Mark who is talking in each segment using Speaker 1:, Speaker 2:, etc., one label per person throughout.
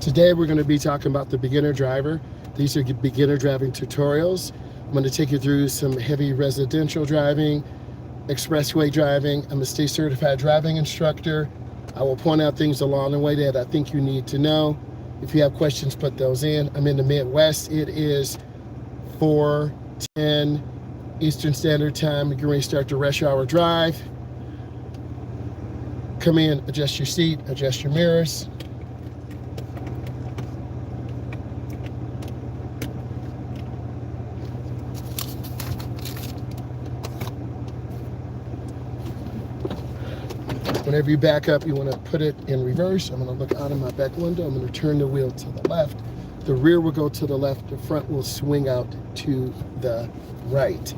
Speaker 1: Today we're going to be talking about the beginner driver. These are beginner driving tutorials. I'm going to take you through some heavy residential driving, expressway driving. I'm a state certified driving instructor. I will point out things along the way that I think you need to know. If you have questions, put those in. I'm in the Midwest. It is 4:10 Eastern Standard Time. You're ready to start the rush hour drive. Come in, adjust your seat, adjust your mirrors. Whenever you back up, you want to put it in reverse. I'm going to look out of my back window. I'm going to turn the wheel to the left. The rear will go to the left. The front will swing out to the right.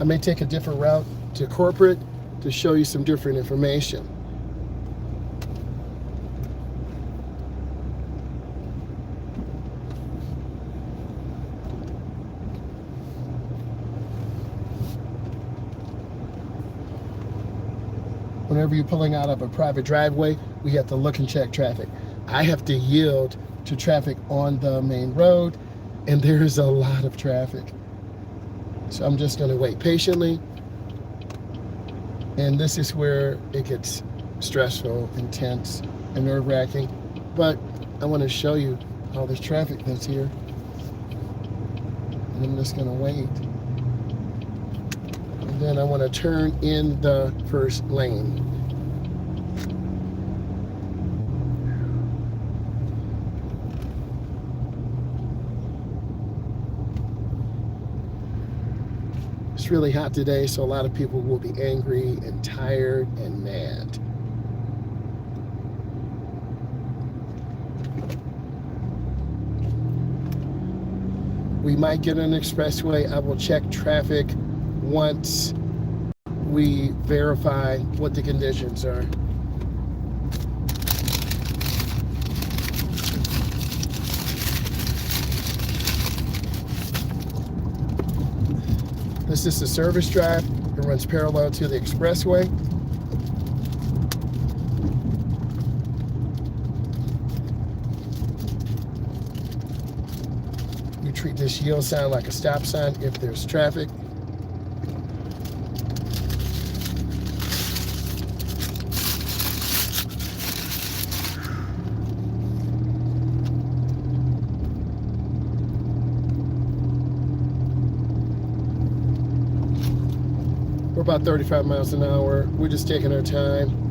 Speaker 1: I may take a different route to corporate to show you some different information. Whenever you're pulling out of a private driveway, we have to look and check traffic. I have to yield to traffic on the main road, and there is a lot of traffic. So I'm just going to wait patiently. And this is where it gets stressful, intense, and nerve-wracking. But I want to show you all this traffic that's here. And I'm just going to wait. And then I want to turn in the first lane. It's really hot today, so a lot of people will be angry and tired and mad. We might get an expressway. I will check traffic once we verify what the conditions are. This is the service drive. It runs parallel to the expressway. You treat this yield sign like a stop sign if there's traffic. We're about 35 miles an hour. We're just taking our time.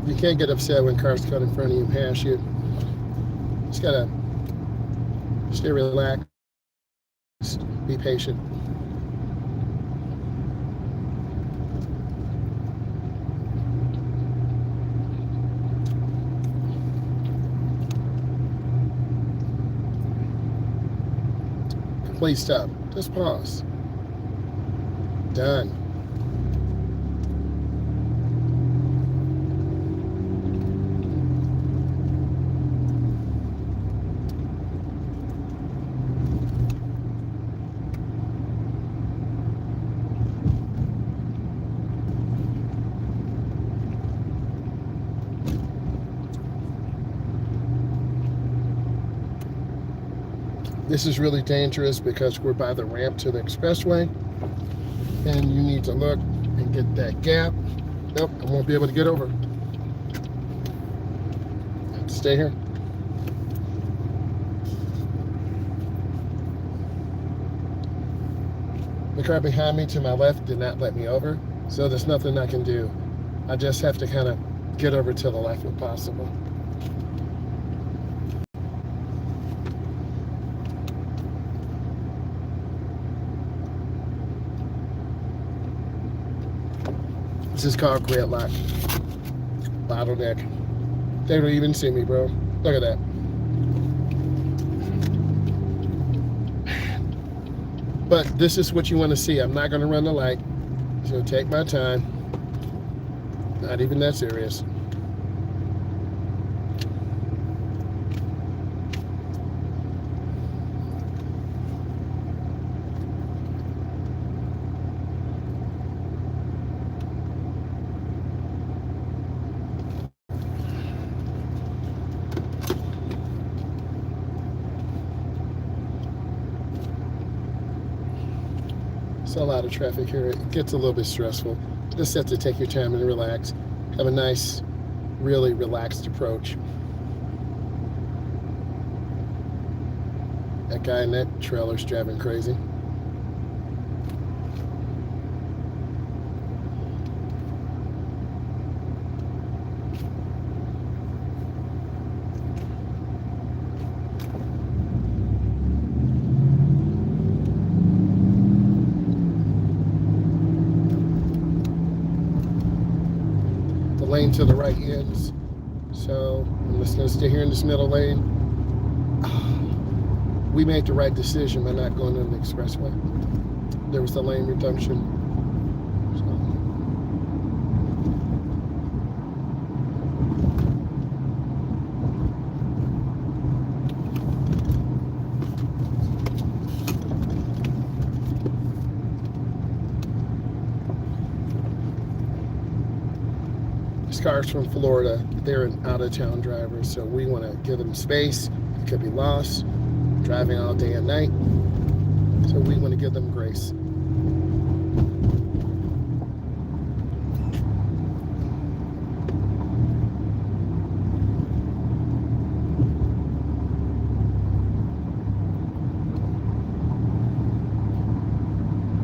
Speaker 1: You can't get upset when cars cut in front of you and pass you. Just gotta stay relaxed, be patient. Complete stop. Just pause. Done. This is really dangerous because we're by the ramp to the expressway, and you need to look and get that gap. Nope, I won't be able to get over. I have to stay here. The car behind me to my left did not let me over, so there's nothing I can do. I just have to kind of get over to the left if possible. This is called gridlock. Bottleneck. They don't even see me, bro. Look at that. But this is what you want to see. I'm not going to run the light, so take my time. Not even that serious. It's a lot of traffic here. It gets a little bit stressful. Just have to take your time and relax. Have a nice, really relaxed approach. That guy in that trailer's driving crazy. Lane to the right ends, so I'm just going to stay here in this middle lane. We made the right decision by not going on the expressway. There was the lane reduction. Cars from Florida, they're an out-of-town drivers, so we want to give them space. It could be lost, driving all day and night, so we want to give them grace.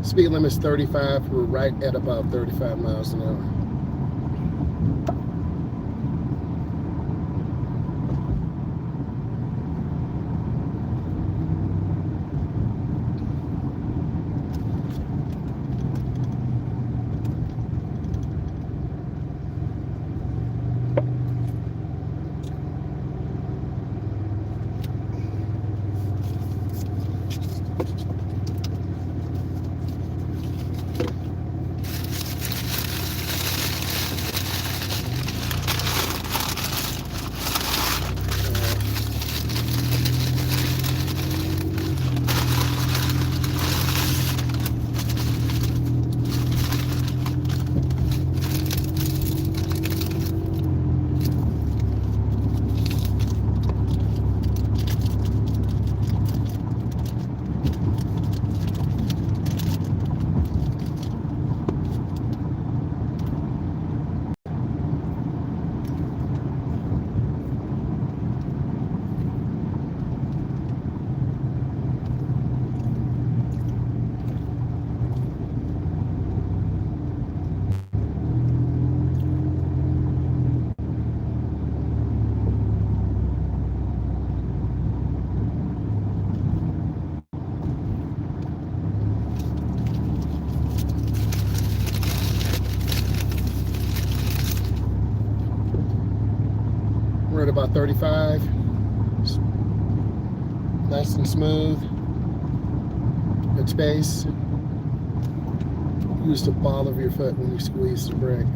Speaker 1: Speed limit is 35. We're right at about 35 miles an hour. We're at about 35. Nice and smooth. Good space. Use the ball of your foot when you squeeze the brake.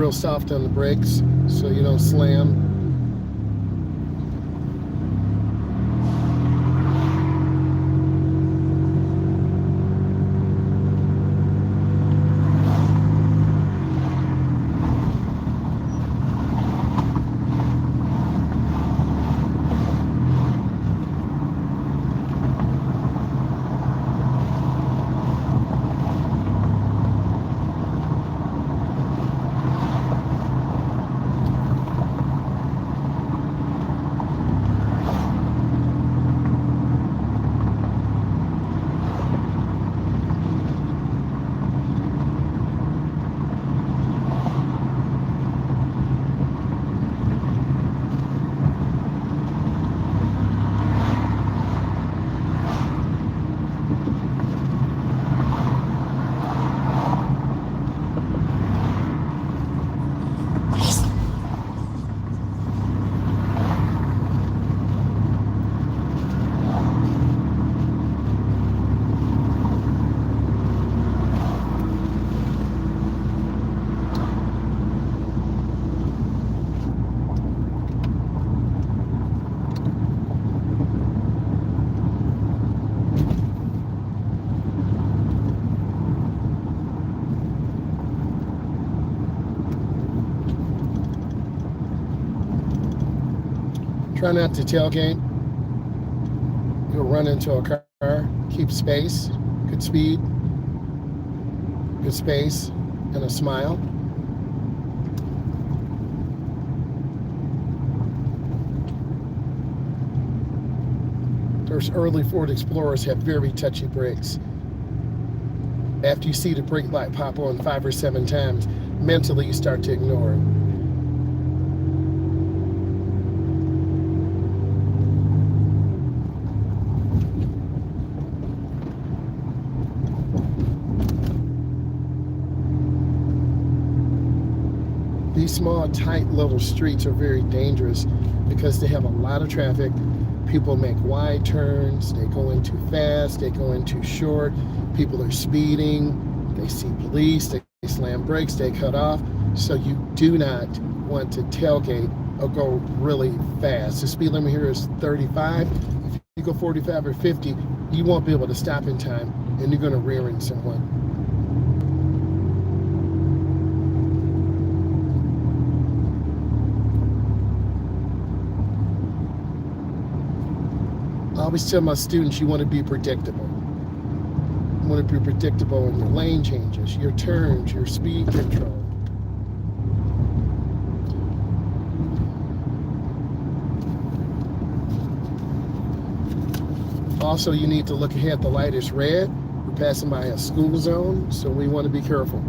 Speaker 1: real soft on the brakes so you don't slam. Try not to tailgate. You'll run into a car. Keep space, good speed, good space, and a smile. Those early Ford Explorers have very touchy brakes. After you see the brake light pop on 5 or 7 times, mentally you start to ignore it. These small, tight little streets are very dangerous because they have a lot of traffic. People make wide turns, they go in too fast, they go in too short, people are speeding, they see police, they slam brakes, they cut off. So you do not want to tailgate or go really fast. The speed limit here is 35. If you go 45 or 50, you won't be able to stop in time and you're going to rear end someone. I always tell my students you want to be predictable. You want to be predictable in your lane changes, your turns, your speed control. Also, you need to look ahead. The light is red. We're passing by a school zone, so we want to be careful.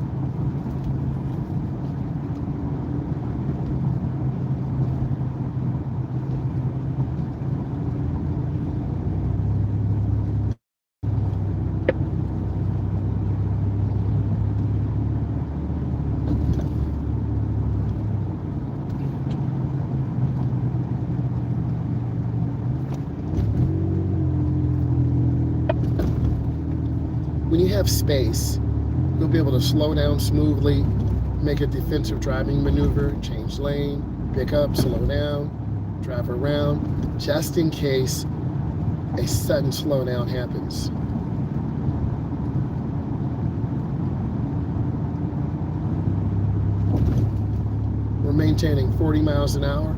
Speaker 1: When you have space, you'll be able to slow down smoothly, make a defensive driving maneuver, change lane, pick up, slow down, drive around, just in case a sudden slowdown happens. We're maintaining 40 miles an hour.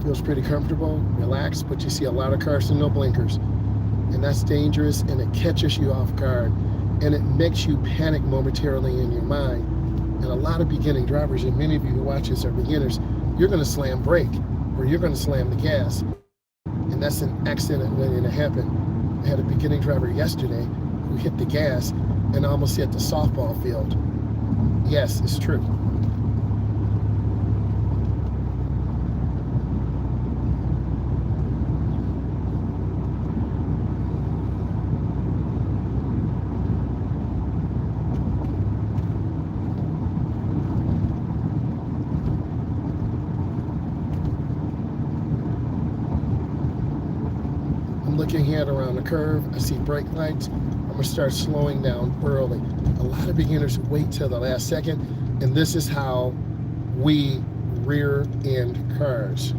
Speaker 1: Feels pretty comfortable, relaxed, but you see a lot of cars and no blinkers. And that's dangerous, and it catches you off guard. And it makes you panic momentarily in your mind. And a lot of beginning drivers, and many of you who watch this are beginners, you're going to slam brake or you're going to slam the gas. And that's an accident waiting to happen. I had a beginning driver yesterday who hit the gas and almost hit the softball field. Yes, it's true. Looking ahead around the curve, I see brake lights. I'm gonna start slowing down early. A lot of beginners wait till the last second, and this is how we rear-end cars.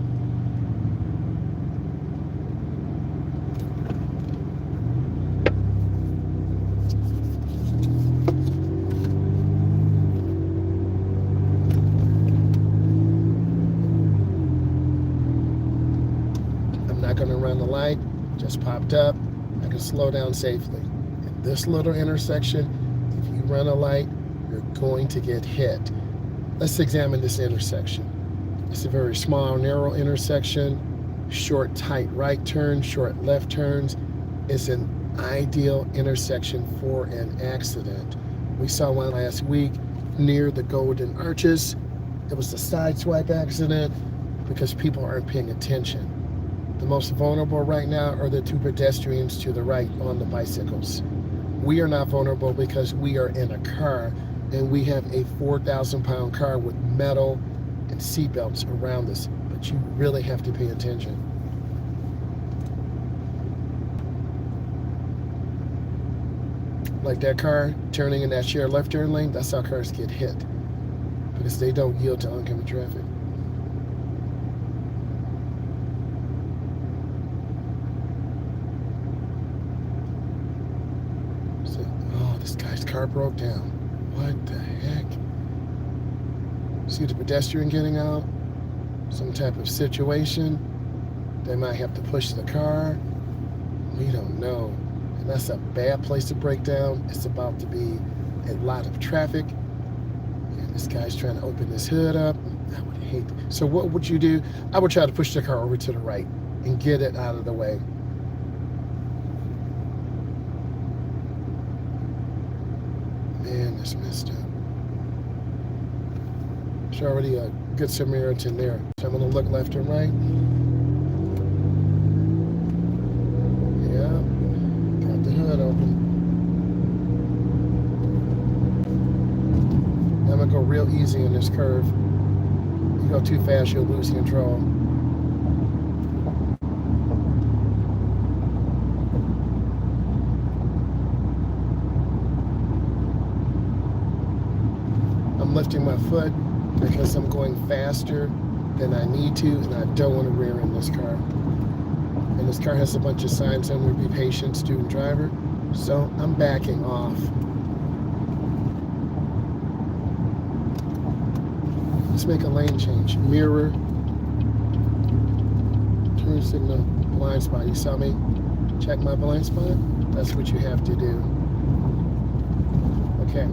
Speaker 1: I'm not going to run the light, just popped up. I can slow down safely. In this little intersection, if you run a light, you're going to get hit. Let's examine this intersection. It's a very small, narrow intersection, short, tight right turns, short left turns. It's an ideal intersection for an accident. We saw one last week near the Golden Arches. It was a sideswipe accident because people aren't paying attention. The most vulnerable right now are the two pedestrians to the right on the bicycles. We are not vulnerable because we are in a car, and we have a 4,000-pound car with metal and seatbelts around us, but you really have to pay attention. Like that car turning in that shared left turn lane, that's how cars get hit, because they don't yield to oncoming traffic. So, oh, this guy's car broke down. What the heck? See the pedestrian getting out? Some type of situation. They might have to push the car. We don't know. And that's a bad place to break down. It's about to be a lot of traffic. And this guy's trying to open his hood up. I would hate. So what would you do? I would try to push the car over to the right and get it out of the way. Man, that's messed up. There's already a good Samaritan there. So I'm going to look left and right. Yeah, got the hood open. I'm going to go real easy in this curve. You go too fast, you'll lose control. I'm lifting my foot because I'm going faster than I need to, and I don't want to rear in this car. And this car has a bunch of signs on there, be patient, student driver. So I'm backing off. Let's make a lane change. Mirror, turn signal, blind spot. You saw me check my blind spot? That's what you have to do. Okay.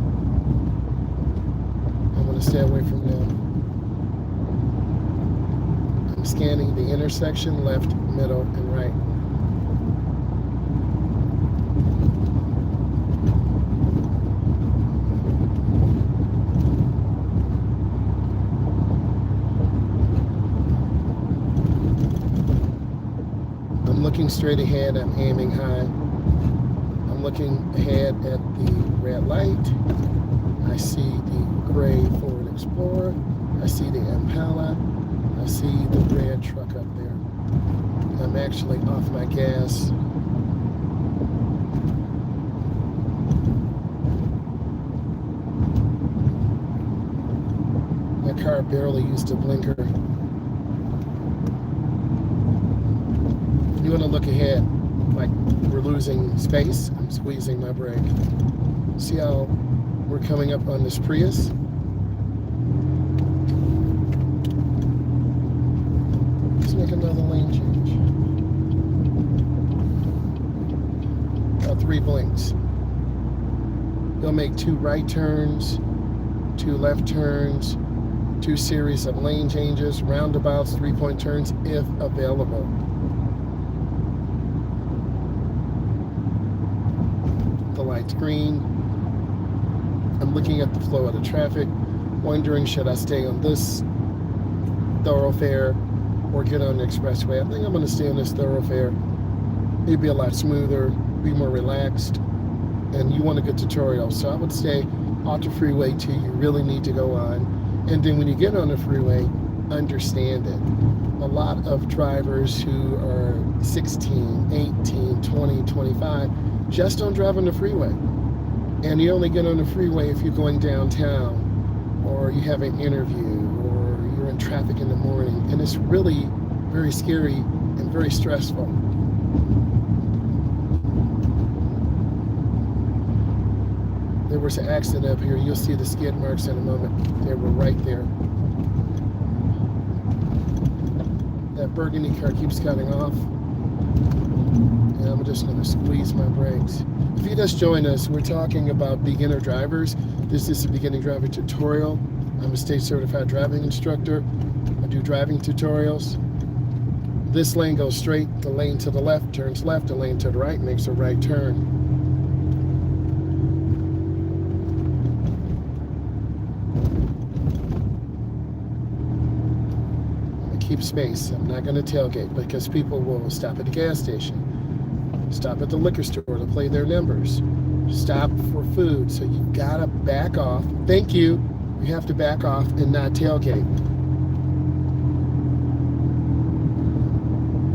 Speaker 1: I'm going to stay away from them. I'm scanning the intersection, left, middle, and right. I'm looking straight ahead. I'm aiming high. I'm looking ahead at the red light. I see the gray Ford Explorer. I see the Impala. I see the red truck up there. I'm actually off my gas. That car barely used a blinker. You want to look ahead like we're losing space. I'm squeezing my brake. See how we're coming up on this Prius? Let's make another lane change. About 3 blinks. You'll make 2 right turns, 2 left turns, 2 series of lane changes, roundabouts, 3-point turns if available. The light's green. I'm looking at the flow of the traffic, wondering should I stay on this thoroughfare or get on the expressway. I think I'm going to stay on this thoroughfare. It'd be a lot smoother, be more relaxed, and you want a good tutorial. So I would stay off the freeway till you really need to go on. And then when you get on the freeway, understand it. A lot of drivers who are 16, 18, 20, 25 just don't drive on the freeway. And you only get on the freeway if you're going downtown, or you have an interview, or in traffic in the morning, and it's really very scary and very stressful. There was an accident up here. You'll see the skid marks in a moment. They were right there. That burgundy car keeps cutting off, and I'm just going to squeeze my brakes. If you just join us, we're talking about beginner drivers. This is a beginning driver tutorial. I'm a state certified driving instructor. I do driving tutorials. This lane goes straight, the lane to the left turns left, the lane to the right makes a right turn. Keep space. I'm not going to tailgate because people will stop at the gas station, stop at the liquor store to play their numbers, stop for food. So you gotta back off. Thank you. You have to back off and not tailgate.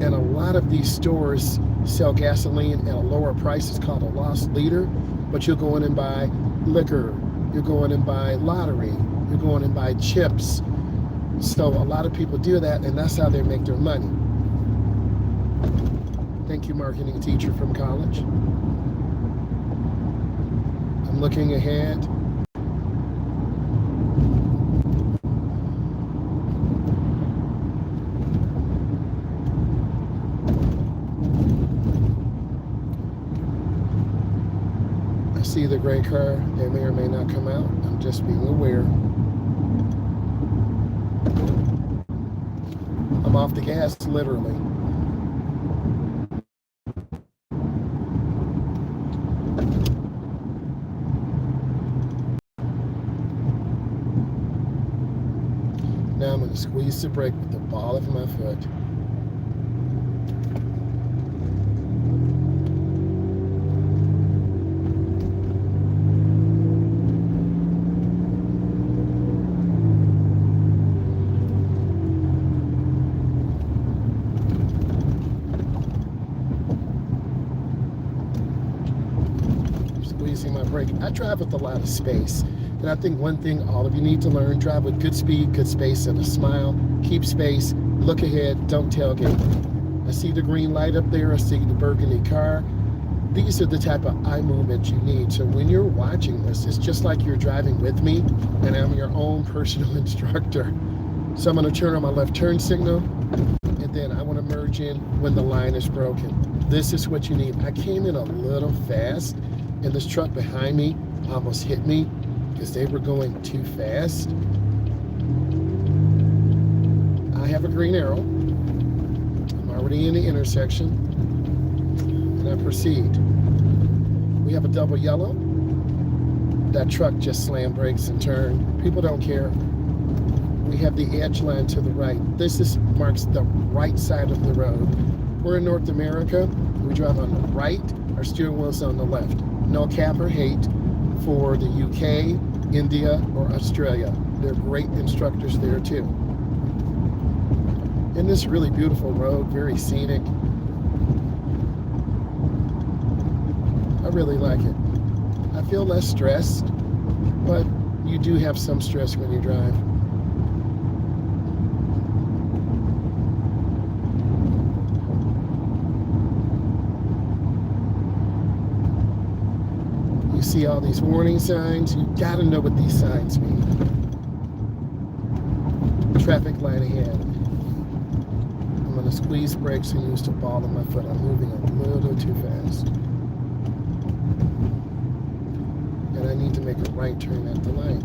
Speaker 1: And a lot of these stores sell gasoline at a lower price. It's called a loss leader, but you'll go in and buy liquor, you'll go in and buy lottery, you'll go in and buy chips. So a lot of people do that, and that's how they make their money. Thank you, marketing teacher from college. I'm looking ahead. I see the gray car. They may or may not come out. I'm just being aware. I'm off the gas, literally. Now I'm going to squeeze the brake with the ball of my foot. My brake. I drive with a lot of space, and I think one thing all of you need to learn: drive with good speed, good space, and a smile. Keep space, look ahead, don't tailgate. I see the green light up there, I see the burgundy car. These are the type of eye movement you need. So when you're watching this, it's just like you're driving with me, and I'm your own personal instructor. So I'm going to turn on my left turn signal, and then I want to merge in when the line is broken. This is what you need. I came in a little fast, and this truck behind me almost hit me because they were going too fast. I have a green arrow. I'm already in the intersection, and I proceed. We have a double yellow. That truck just slammed brakes and turned. People don't care. We have the edge line to the right. This marks the right side of the road. We're in North America. We drive on the right. Our steering wheel's on the left. No cap or hate for the UK, India, or Australia. They're great instructors there too. And this really beautiful road, very scenic. I really like it. I feel less stressed, but you do have some stress when you drive. You see all these warning signs. You gotta know what these signs mean. Traffic light ahead. I'm gonna squeeze brakes and use the ball of my foot. I'm moving a little too fast. And I need to make a right turn at the light.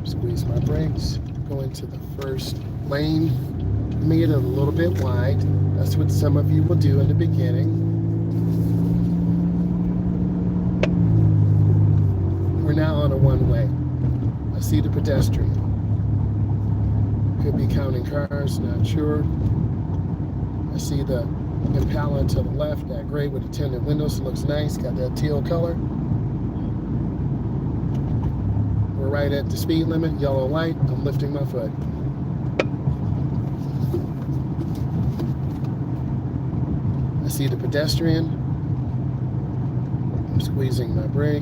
Speaker 1: Squeeze my brakes, go into the first lane. Made it a little bit wide. That's what some of you will do in the beginning. We're now on a one-way. I see the pedestrian. Could be counting cars, not sure. I see the Impala to the left, that gray with the tinted windows. It looks nice, got that teal color. We're right at the speed limit, yellow light. I'm lifting my foot. I see the pedestrian. I'm squeezing my brake.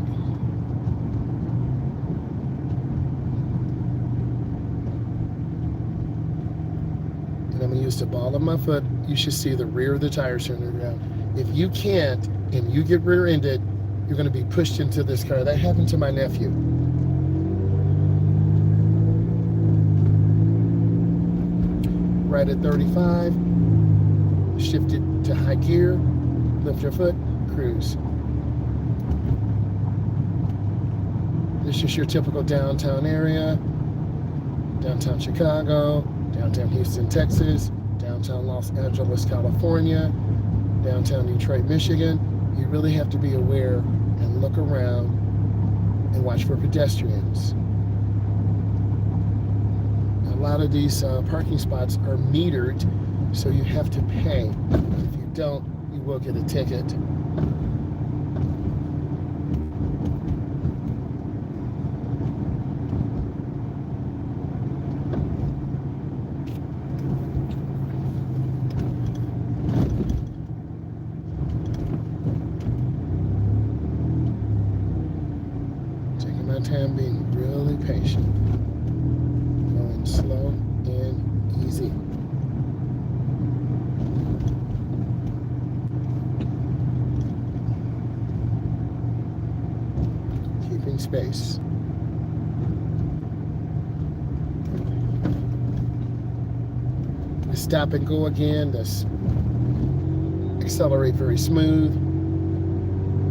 Speaker 1: And I'm going to use the ball of my foot. You should see the rear of the tires turning around. If you can't and you get rear-ended, you're going to be pushed into this car. That happened to my nephew. Right at 35, shift it to high gear, lift your foot, cruise. This is your typical downtown area, downtown Chicago, downtown Houston, Texas, downtown Los Angeles, California, downtown Detroit, Michigan. You really have to be aware and look around and watch for pedestrians. A lot of these parking spots are metered, so you have to pay. If you don't, you will get a ticket. Taking my time, being really patient. Going slow and easy. Keeping space. Stop and go again. Just accelerate very smooth.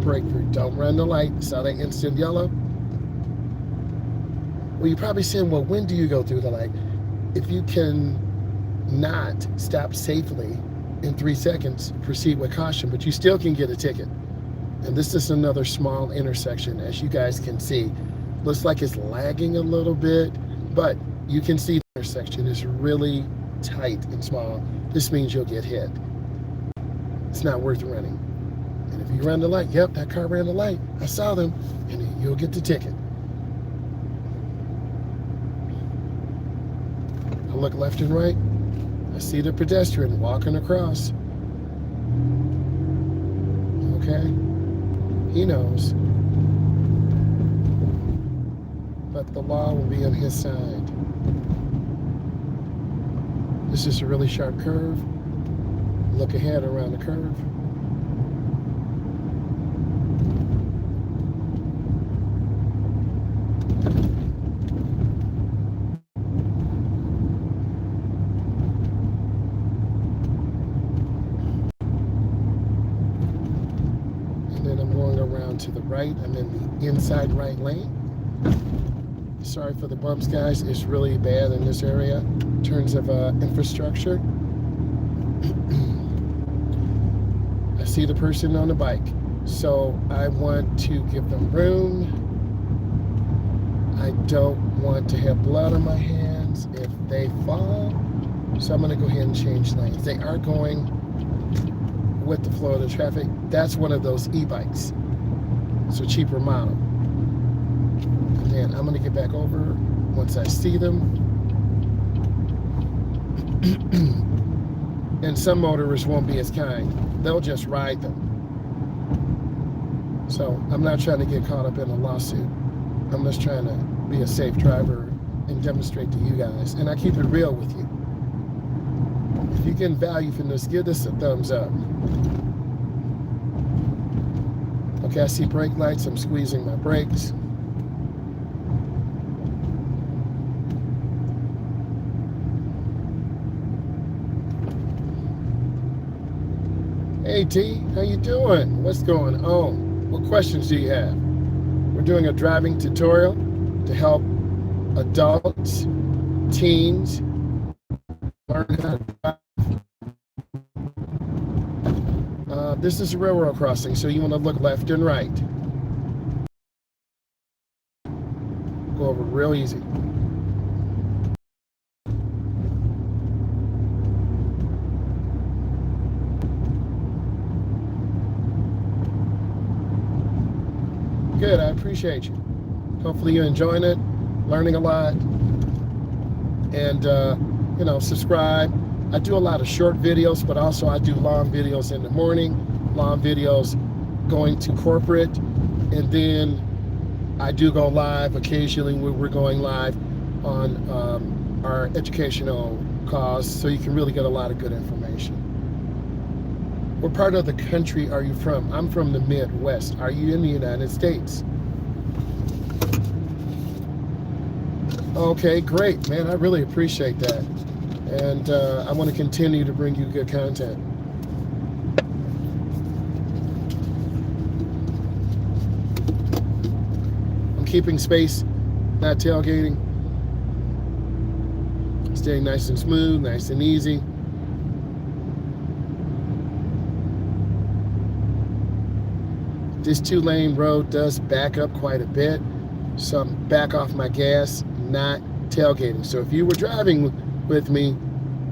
Speaker 1: Brake through. Don't run the light. Saw that instant yellow? Well, you're probably saying, well, when do you go through the light? If you can not stop safely in 3 seconds, proceed with caution, but you still can get a ticket. And this is another small intersection, as you guys can see. Looks like it's lagging a little bit, but you can see the intersection is really tight and small. This means you'll get hit. It's not worth running. And if you run the light, yep, that car ran the light. I saw them, and you'll get the ticket. I look left and right. I see the pedestrian walking across. Okay? He knows. But the law will be on his side. This is a really sharp curve. Look ahead around the curve. And then I'm going around to the right. I'm in the inside right lane. Sorry for the bumps, guys. It's really bad in this area in terms of infrastructure. I see the person on the bike, so I want to give them room. I don't want to have blood on my hands if they fall, so I'm going to go ahead and change lanes. They are going with the flow of the traffic. That's one of those e-bikes. It's a cheaper model. And then I'm going to get back over once I see them. And some motorists won't be as kind. They'll just ride them. So I'm not trying to get caught up in a lawsuit. I'm just trying to be a safe driver and demonstrate to you guys. And I keep it real with you. If you get value from this, give this a thumbs up. Okay, I see brake lights. I'm squeezing my brakes. Hey T, how you doing? What's going on? What questions do you have? We're doing a driving tutorial to help adults, teens, learn how to drive. This is a railroad crossing, so you want to look left and right. Go over real easy. Good, I appreciate you. Hopefully you're enjoying it, learning a lot, and subscribe. I do a lot of short videos, but also I do long videos in the morning, long videos going to corporate, And then I do go live occasionally. We're going live on our educational cause, so you can really get a lot of good information. What part of the country are you from? I'm from the Midwest. Are you in the United States? Okay, great, man. I really appreciate that. And I want to continue to bring you good content. I'm keeping space, not tailgating. Staying nice and smooth, nice and easy. This 2-lane road does back up quite a bit, so I'm back off my gas, not tailgating. So if you were driving with me,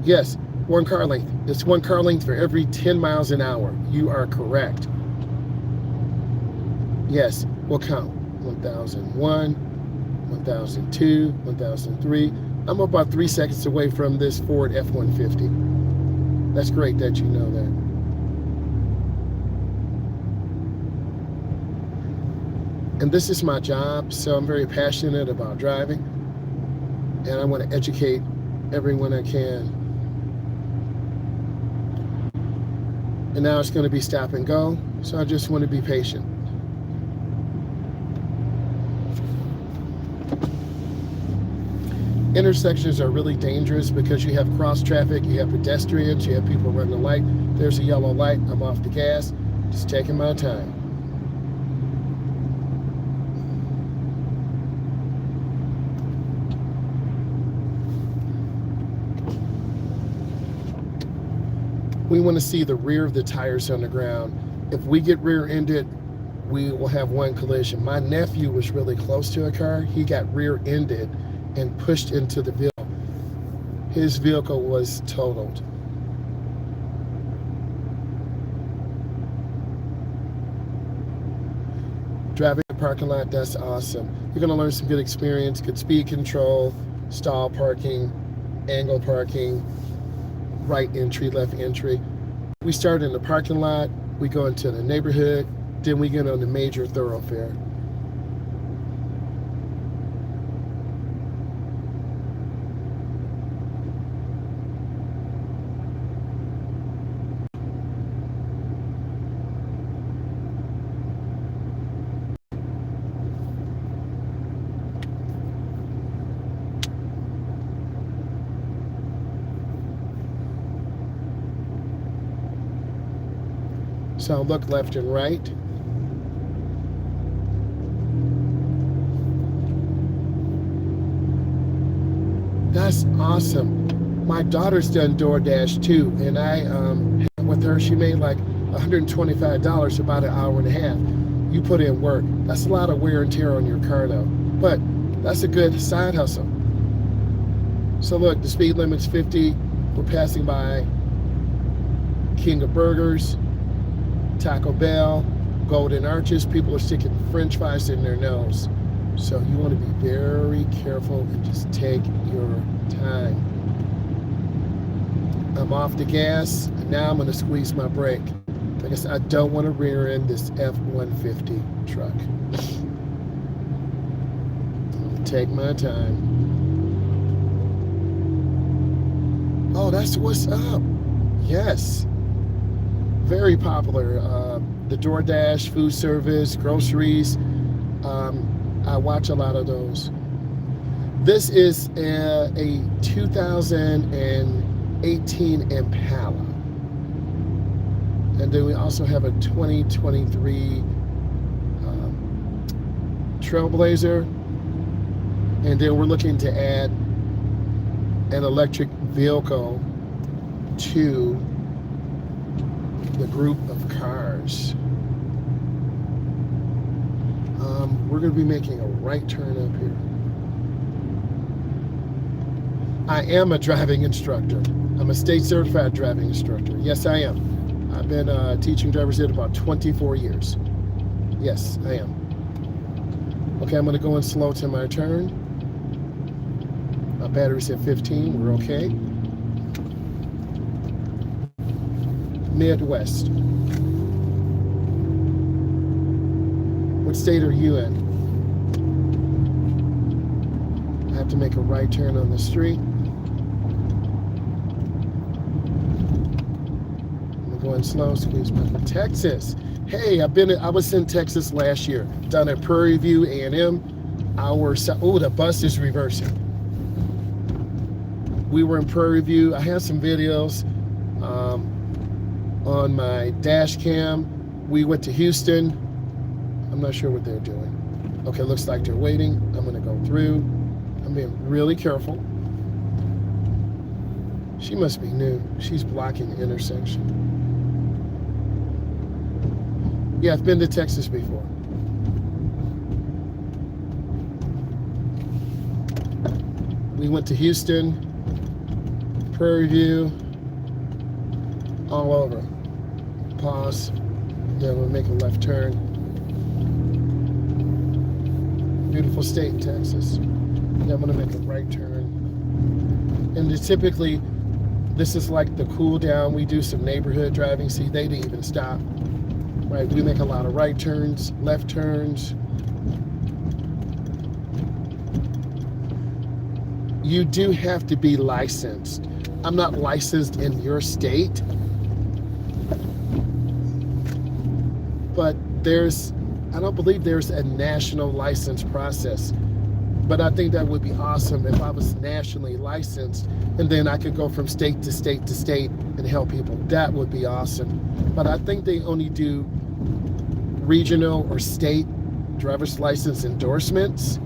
Speaker 1: yes, 1 car length. It's 1 car length for every 10 miles an hour. You are correct. Yes, we'll count. 1001, 1002, 1003. I'm about 3 seconds away from this Ford F-150. That's great that you know that. And this is my job, so I'm very passionate about driving, and I want to educate everyone I can. And now it's going to be stop and go, so I just want to be patient. Intersections are really dangerous because you have cross traffic, you have pedestrians, you have people running the light. There's a yellow light, I'm off the gas, just taking my time. We want to see the rear of the tires on the ground. If we get rear-ended, we will have 1 collision. My nephew was really close to a car. He got rear-ended and pushed into the vehicle. His vehicle was totaled. Driving the parking lot, that's awesome. You're going to learn some good experience, good speed control, stall parking, angle parking, right entry, left entry. We start in the parking lot, we go into the neighborhood, then we get on the major thoroughfare. So look left and right. That's awesome. My daughter's done DoorDash too, and I with her, she made like $125 about an hour and a half. You put in work. That's a lot of wear and tear on your car though, but that's a good side hustle. So look, the speed limit's 50. We're passing by King of Burgers, Taco Bell, Golden Arches. People are sticking French fries in their nose. So you want to be very careful and just take your time. I'm off the gas, and now I'm going to squeeze my brake. Like I said, I don't want to rear end this F-150 truck. I'm going to take my time. Oh, that's what's up. Yes. Very popular. The DoorDash, food service, groceries. I watch a lot of those. This is a 2018 Impala. And then we also have a 2023 Trailblazer. And then we're looking to add an electric vehicle to the group of cars. We're going to be making a right turn up here. I am a driving instructor. I'm a state certified driving instructor. Yes, I am. I've been teaching driver's ed about 24 years. Yes, I am. Okay, I'm going to go in slow to my turn. My battery's at 15. We're okay. Midwest. What state are you in? I have to make a right turn on the street. I'm going slow, squeeze my Texas. Hey, I was in Texas last year, done at Prairie View A&M. The bus is reversing. We were in Prairie View. I had some videos on my dash cam. We went to Houston. I'm not sure what they're doing. Okay, looks like they're waiting. I'm gonna go through. I'm being really careful. She must be new. She's blocking the intersection. Yeah, I've been to Texas before. We went to Houston, Prairie View, all over. Pause. Then we'll make a left turn. Beautiful state, Texas. Then I'm gonna make a right turn. And typically, this is like the cool down. We do some neighborhood driving. See, they didn't even stop. Right, we make a lot of right turns, left turns. You do have to be licensed. I'm not licensed in your state, but I don't believe there's a national license process. But I think that would be awesome if I was nationally licensed and then I could go from state to state to state and help people. That would be awesome. But I think they only do regional or state driver's license endorsements.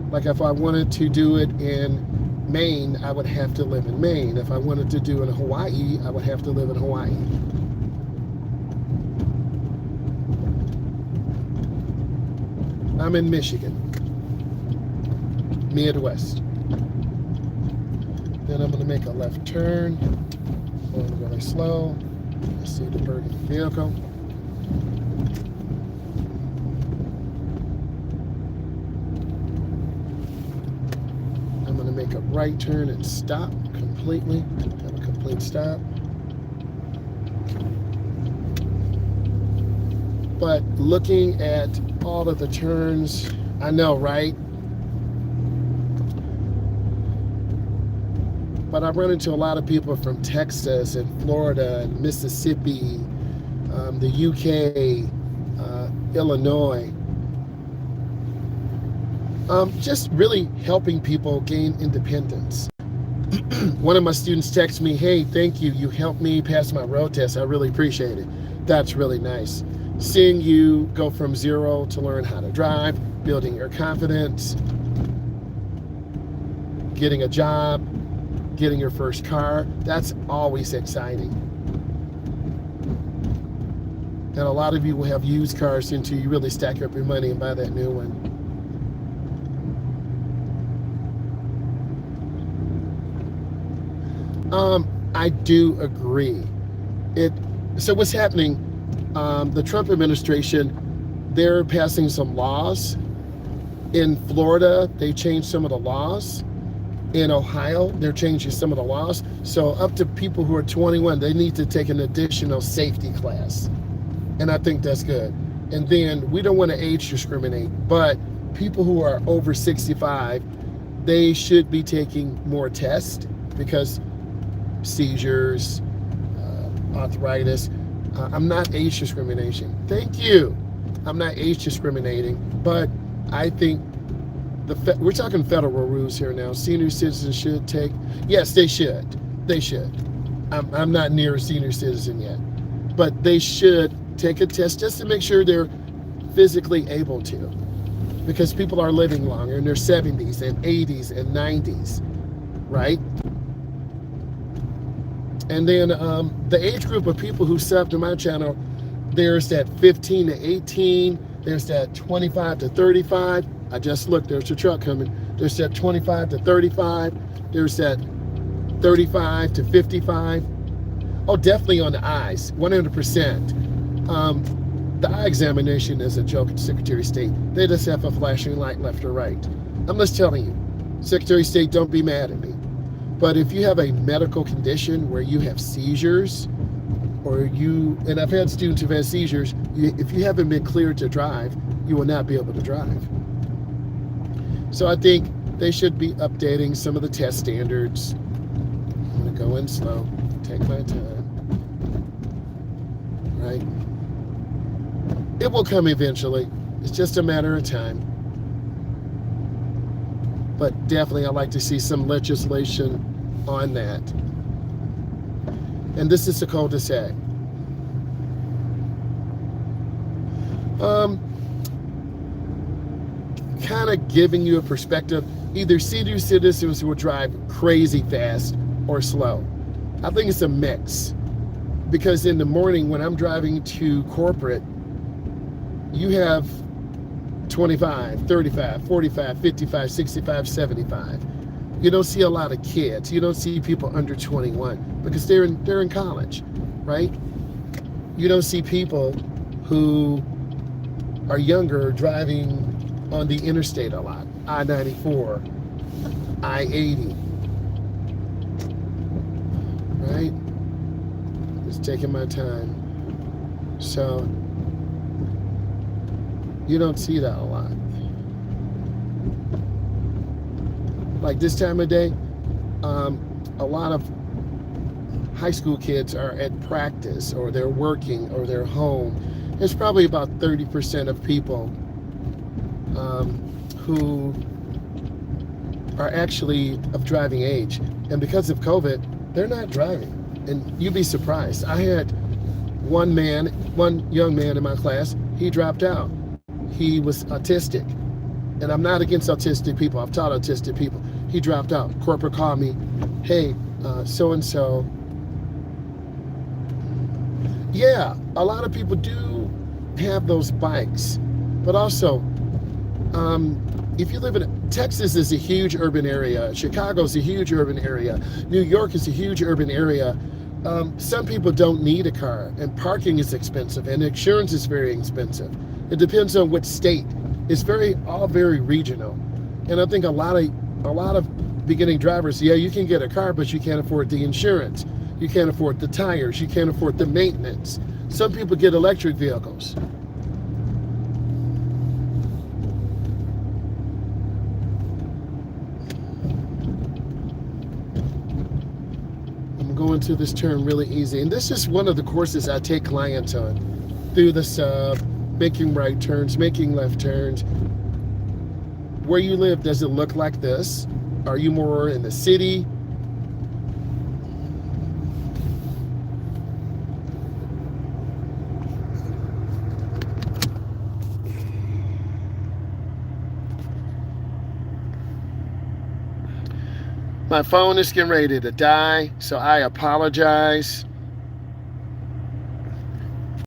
Speaker 1: Like if I wanted to do it in Maine, I would have to live in Maine. If I wanted to do it in Hawaii, I would have to live in Hawaii. I'm in Michigan, Midwest. Then I'm gonna make a left turn, going really slow. I see the burgundy vehicle. I'm gonna make a right turn and stop completely, have a complete stop. But looking at all of the turns, I know, right? But I've run into a lot of people from Texas and Florida and Mississippi, the UK, Illinois. Just really helping people gain independence. One of my students texted me, hey, thank you. You helped me pass my road test. I really appreciate it. That's really nice. Seeing you go from zero to learn how to drive, building your confidence, getting a job, getting your first car, that's always exciting. And a lot of you will have used cars until you really stack up your money and buy that new one. I do agree. So what's happening, the Trump administration, they're passing some laws. In Florida, they changed some of the laws. In Ohio, they're changing some of the laws. So up to people who are 21, they need to take an additional safety class. And I think that's good. And then we don't want to age discriminate, but people who are over 65, they should be taking more tests because seizures, arthritis. I'm not age discrimination. Thank you. I'm not age discriminating, but I think we're talking federal rules here now. Senior citizens should take, yes, they should. They should. I'm not near a senior citizen yet, but they should take a test just to make sure they're physically able to, because people are living longer in their 70s and 80s and 90s, right? And then the age group of people who sub to my channel, there's that 15 to 18, there's that 25 to 35. I just looked, there's a truck coming. There's that 25 to 35. There's that 35 to 55. Oh, definitely on the eyes, 100%. The eye examination is a joke at Secretary of State. They just have a flashing light left or right. I'm just telling you, Secretary of State, don't be mad at me. But if you have a medical condition where you have seizures, and I've had students who've had seizures, if you haven't been cleared to drive, you will not be able to drive. So I think they should be updating some of the test standards. I'm going to go in slow, take my time, right? It will come eventually. It's just a matter of time. But definitely I'd like to see some legislation on that. And this is the cul-de-sac. Kind of giving you a perspective. Either senior citizens will drive crazy fast or slow. I think it's a mix. Because in the morning when I'm driving to corporate, you have 25, 35, 45, 55, 65, 75. You don't see a lot of kids. You don't see people under 21 because they're in college, right? You don't see people who are younger driving on the interstate a lot. I-94, I-80, right? Just taking my time. So you don't see that a lot. Like this time of day, a lot of high school kids are at practice or they're working or they're home. There's probably about 30% of people who are actually of driving age. And because of COVID, they're not driving. And you'd be surprised. I had one young man in my class, he dropped out. He was autistic. And I'm not against autistic people. I've taught autistic people. He dropped out. Corporate called me, hey, so-and-so. Yeah, a lot of people do have those bikes. But also, if you live in Texas is a huge urban area. Chicago is a huge urban area. New York is a huge urban area. Some people don't need a car, and parking is expensive, and insurance is very expensive. It depends on what state. It's all very regional. And I think a lot of beginning drivers, yeah, you can get a car, but you can't afford the insurance. You can't afford the tires. You can't afford the maintenance. Some people get electric vehicles. I'm going to this turn really easy. And this is one of the courses I take clients on. Through the sub, making right turns, making left turns. Where you live, does it look like this? Are you more in the city? My phone is getting ready to die, so I apologize.